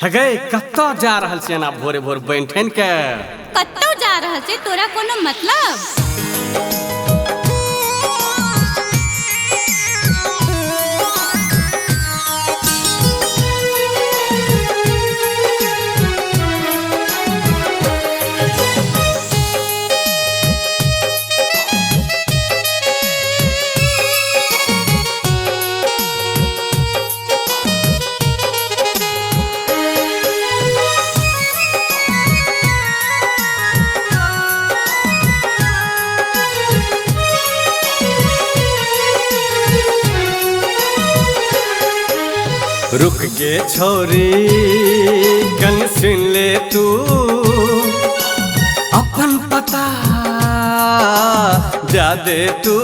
हगे कत्तो जा रहल छी ना भोरे भोर बैठन के कत्तो जा रहल छै तोरा कोनो मतलब। रुक गे छोरी कन सुन ले तू अपन पता जा दे तू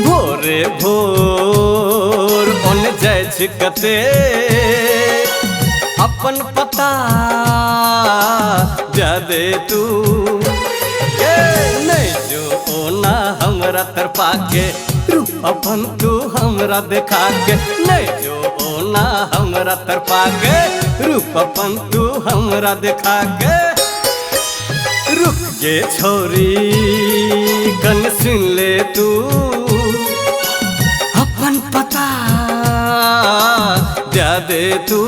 भोरे भोर ओन जाय छिकते अपन पता जा दे तू नहीं जो ओना हमरा तरफा के अपन तू हमरा देखा के नहीं जो ओना हमरा तरफा के रूप अपन तू हमरा देखा के रुक गे छोरी कन सुन ले तू अपन पता जा दे तू।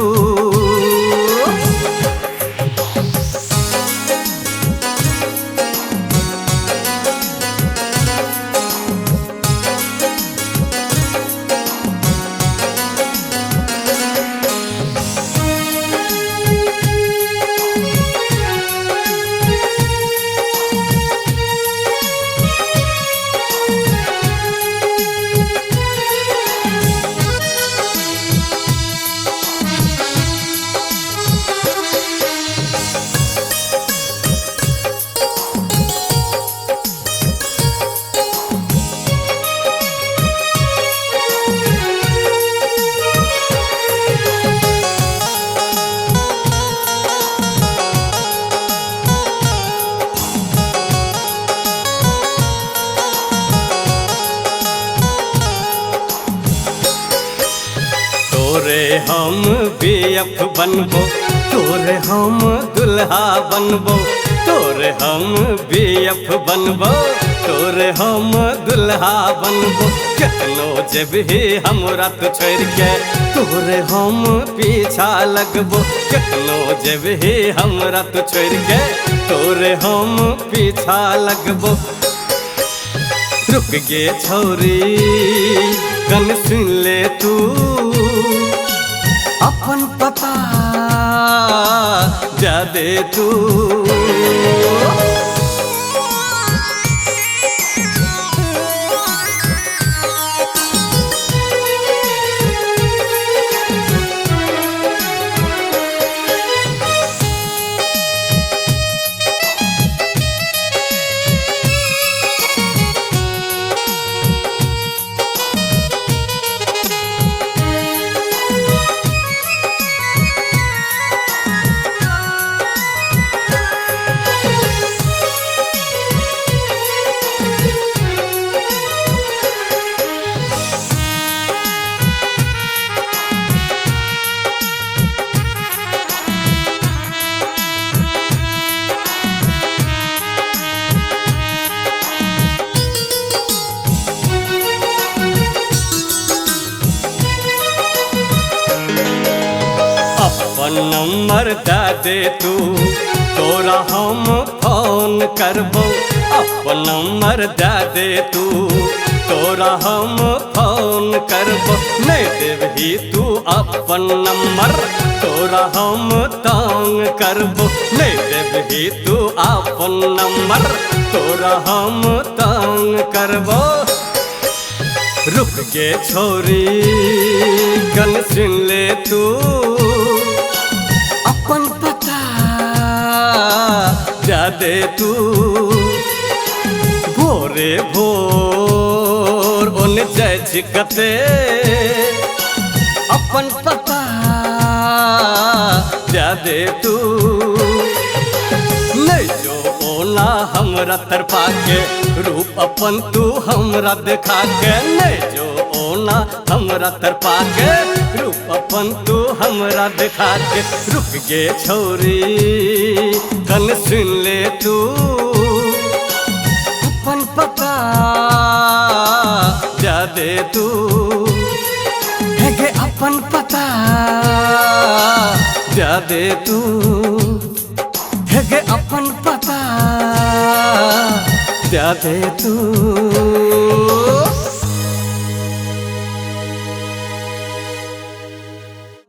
तोरे हम बीएफ बनबो तोरे हम दुल्हा बनबो तोरे हम बीएफ बनबो तोरे हम दुल्हा बनबो कितनो जब ही हमरा तो छोड़ के तोरे हम पीछा लगबो कितनो जब ही हमरा तो छोड़ के तोरे हम पीछा लगबो। रुक गे छोरी कन सुन ले तू अपन पता जा दे तू। अपन नंबर दा दे तू तोरा हम फोन करबो अपन नंबर दा दे तू तोरा हम फोन करबो नहीं देबही तू अपन नंबर तोरा हम तंग करबो नहीं देबही तू अपन नंबर तोरा हम तंग करबो। रुक गे छोरी कन सुन ले तू अपन पता जा दे तू भोरे भोर ओन जाय छिकते अपन पता जा दे तू नहीं जो ओना हमरा तरफा के रूप अपन तू हमरा देखा के नहीं जो ना हमरा तरपा के, रूप अपन तू हमरा दिखा के। रुक गे छोरी कन सुन ले तू, अपन पता जा दे तू, है गे अपन पता जा दे तू, है गे अपन पता जा दे तू।